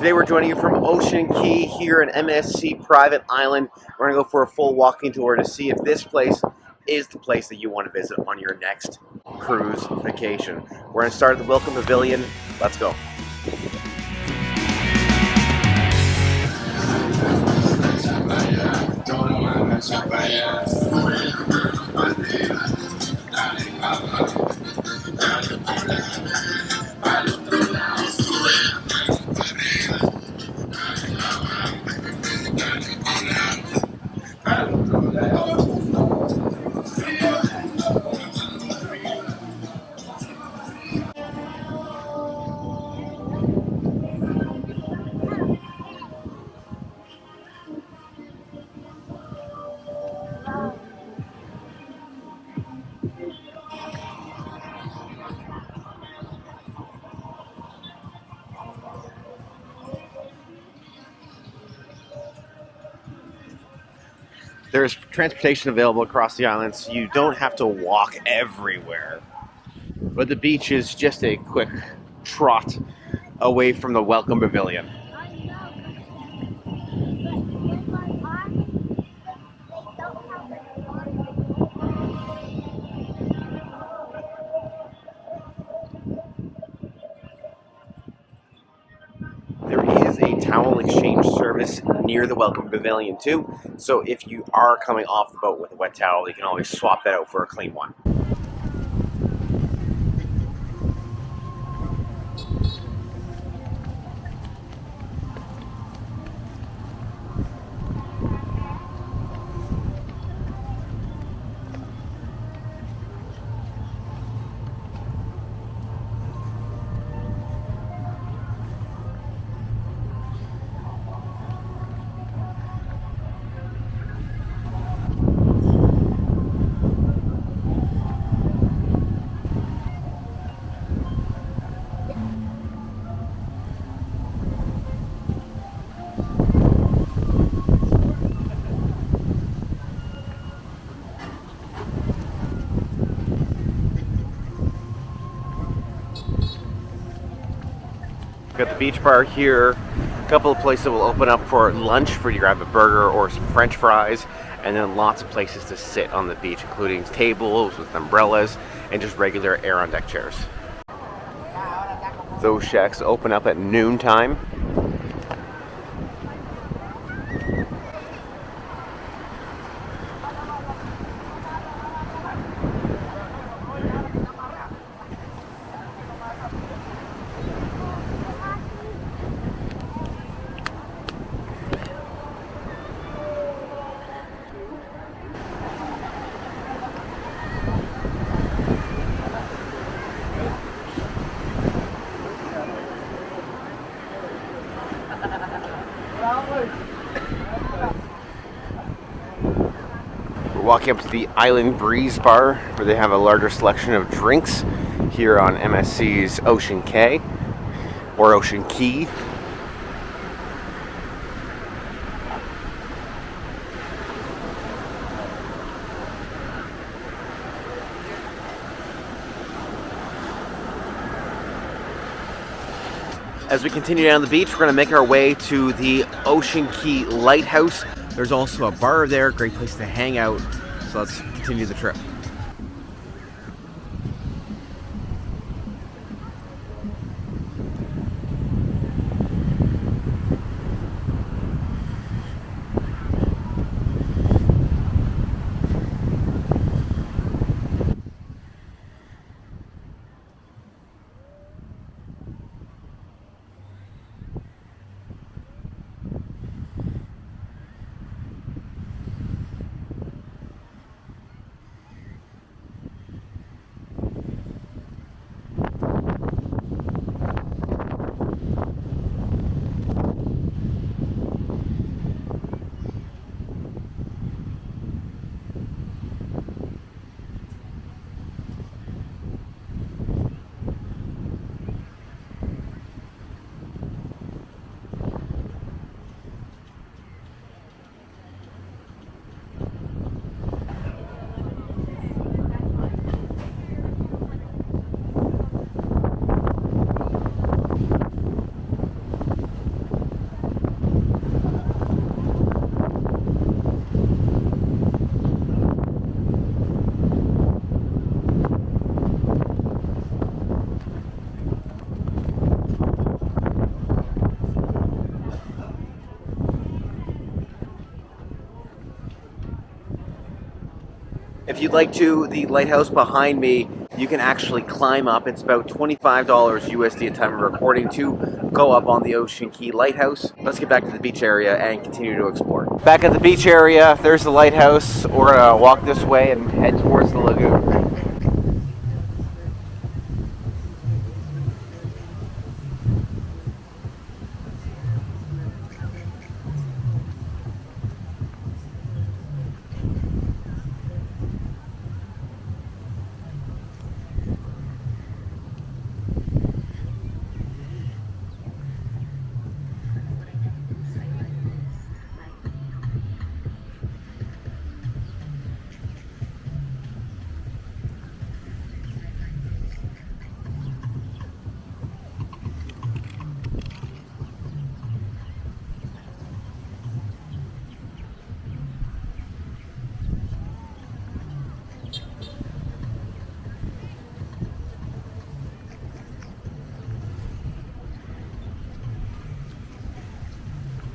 Today we're joining you from Ocean Cay here in MSC Private Island. We're going to go for a full walking tour to see if this place is the place that you want to visit on your next cruise vacation. We're going to start at the Welcome Pavilion. Let's go. There's transportation available across the island, so you don't have to walk everywhere. But the beach is just a quick trot away from the Welcome Pavilion. There is a towel exchange service near the Welcome Pavilion too, so if you are coming off the boat with a wet towel, you can always swap that out for a clean one. Got the beach bar here, a couple of places that will open up for lunch for you to grab a burger or some french fries, and then lots of places to sit on the beach, including tables with umbrellas and just regular air on deck chairs. Those shacks open up at noontime. We're walking up to the Island Breeze Bar, where they have a larger selection of drinks here on MSC's Ocean Cay, or Ocean Cay. As we continue down the beach, we're going to make our way to the Ocean Cay Lighthouse. There's also a bar there, great place to hang out. So let's continue the trip. If you'd like to, the lighthouse behind me, you can actually climb up. It's about $25 USD at time of recording to go up on the Ocean Cay Lighthouse. Let's get back to the beach area and continue to explore. Back at the beach area, there's the lighthouse. We're gonna walk this way and head towards the lagoon.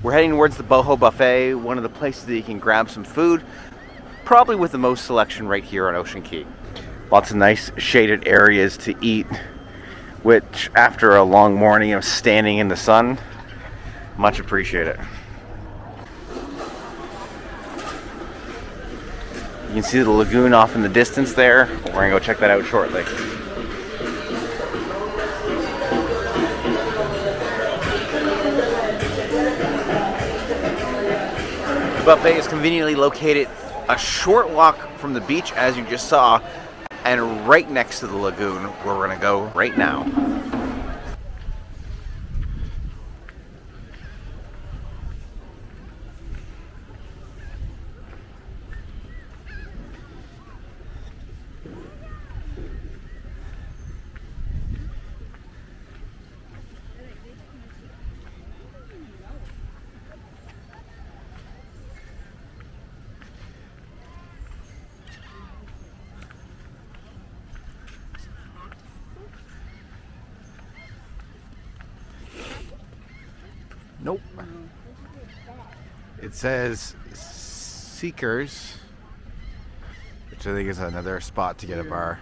We're heading towards the Boho Buffet, one of the places that you can grab some food, probably with the most selection right here on Ocean Cay. Lots of nice shaded areas to eat, which after a long morning of standing in the sun, much appreciated. You can see the lagoon off in the distance there. We're gonna go check that out shortly. The buffet is conveniently located a short walk from the beach, as you just saw, and right next to the lagoon, where we're going to go right now. Nope. It says Seekers, which I think is another spot to get a bar.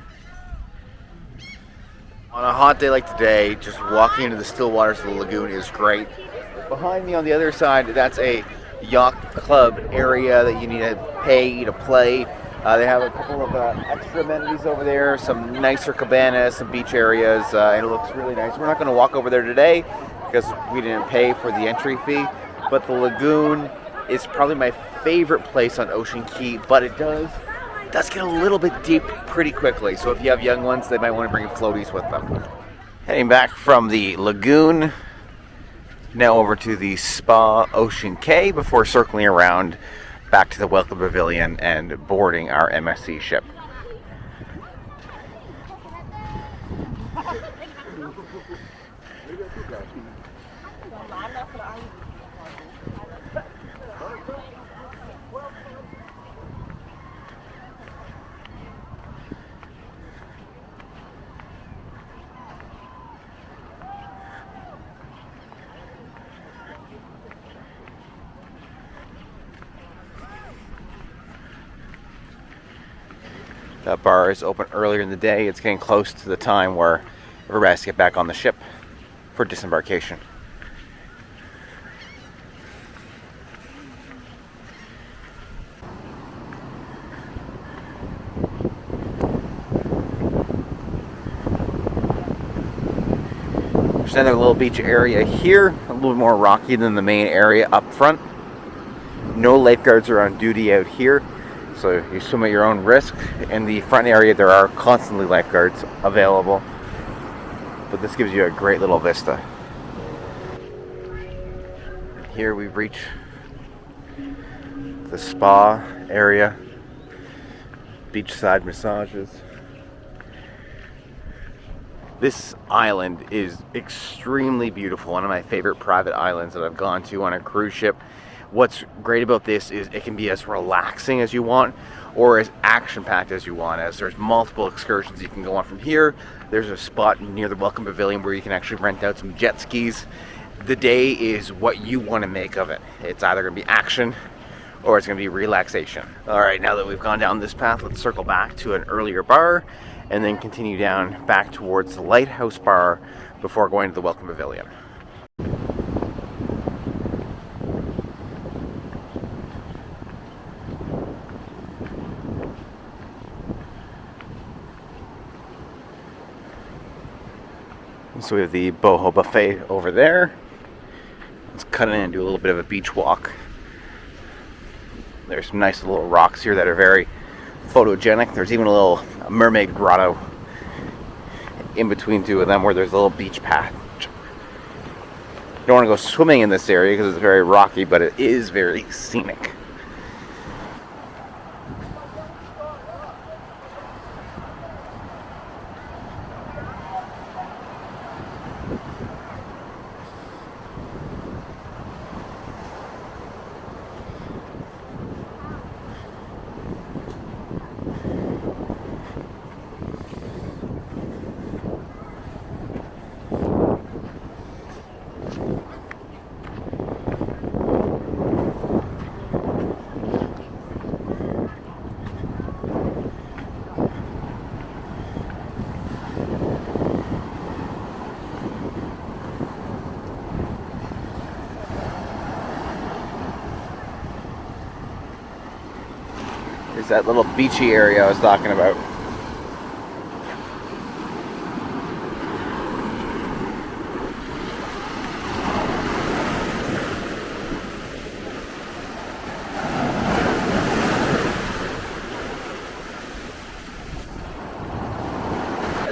On a hot day like today, just walking into the still waters of the lagoon is great. Behind me on the other side, that's a yacht club area that you need to pay to play. They have a couple of extra amenities over there, some nicer cabanas, some beach areas, and it looks really nice. We're not going to walk over there today because we didn't pay for the entry fee, but the lagoon is probably my favorite place on Ocean Cay, but it does get a little bit deep pretty quickly, so if you have young ones, they might want to bring floaties with them. Heading back from the lagoon, now over to the spa Ocean Cay before circling around back to the Welcome Pavilion and boarding our MSC ship. That bar is open earlier in the day. It's getting close to the time where everybody has to get back on the ship for disembarkation. There's another little beach area here, a little more rocky than the main area up front. No lifeguards are on duty out here, so you swim at your own risk. In the front area, there are constantly lifeguards available, but this gives you a great little vista. Here we reach the spa area, beachside massages. This island is extremely beautiful, one of my favorite private islands that I've gone to on a cruise ship. What's great about this is it can be as relaxing as you want or as action-packed as you want, as there's multiple excursions you can go on from here. There's a spot near the Welcome Pavilion where you can actually rent out some jet skis. The day is what you want to make of it. It's either going to be action or it's going to be relaxation. All right, now that we've gone down this path, let's circle back to an earlier bar and then continue down back towards the Lighthouse bar before going to the Welcome Pavilion. So we have the boho buffet over there. Let's cut in and do a little bit of a beach walk. There's some nice little rocks here that are very photogenic. There's even a little mermaid grotto in between two of them where there's a little beach path. You don't want to go swimming in this area because it's very rocky, but it is very scenic. There's that little beachy area I was talking about.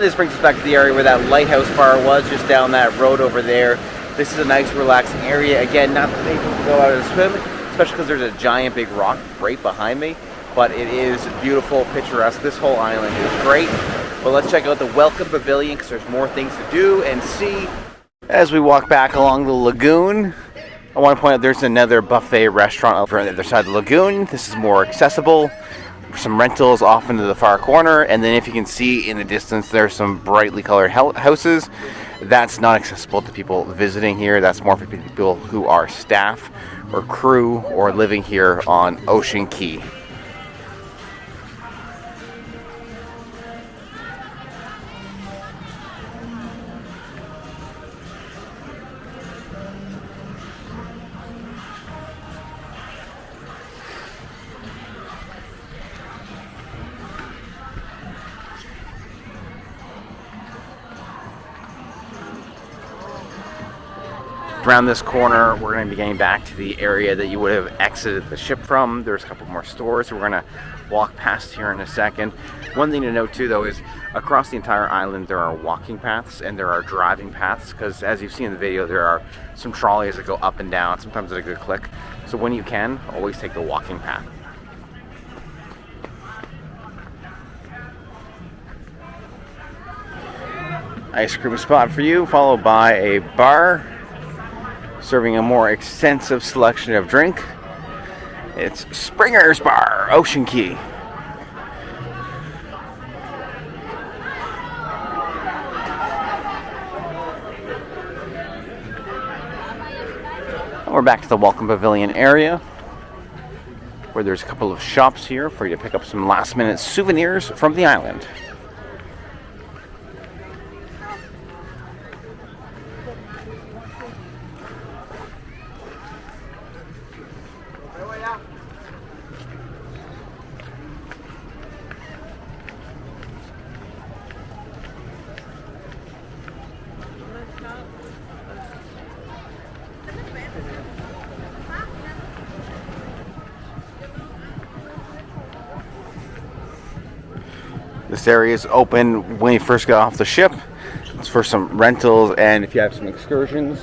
This brings us back to the area where that Lighthouse bar was, just down that road over there. This is a nice relaxing area. Again, not that people can go out and swim, especially because there's a giant big rock right behind me. But it is beautiful, picturesque. This whole island is great. But let's check out the Welcome Pavilion because there's more things to do and see. As we walk back along the lagoon, I want to point out there's another buffet restaurant over on the other side of the lagoon. This is more accessible. Some rentals off into the far corner, and then if you can see in the distance there's some brightly colored houses. That's not accessible to people visiting here. That's more for people who are staff or crew or living here on Ocean Cay. Around this corner, we're going to be getting back to the area that you would have exited the ship from. There's a couple more stores we're going to walk past here in a second. One thing to note too though is across the entire island there are walking paths and there are driving paths, because as you've seen in the video there are some trolleys that go up and down, sometimes at a good click. So when you can, always take the walking path. Ice cream spot for you, followed by a bar serving a more extensive selection of drink. It's Springer's Bar, Ocean Cay. And we're back to the Welcome Pavilion area, where there's a couple of shops here for you to pick up some last minute souvenirs from the island. This area is open when you first get off the ship. It's for some rentals and if you have some excursions.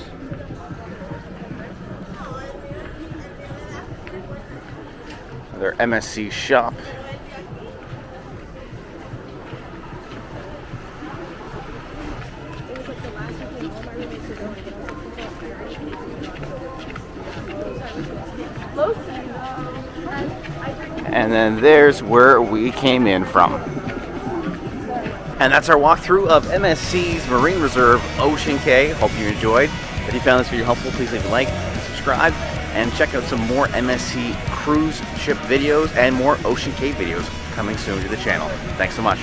Another MSC shop. And then there's where we came in from. And that's our walkthrough of MSC's Marine Reserve Ocean Cay. Hope you enjoyed. If you found this video helpful, please leave a like, subscribe, and check out some more MSC cruise ship videos and more Ocean Cay videos coming soon to the channel. Thanks so much.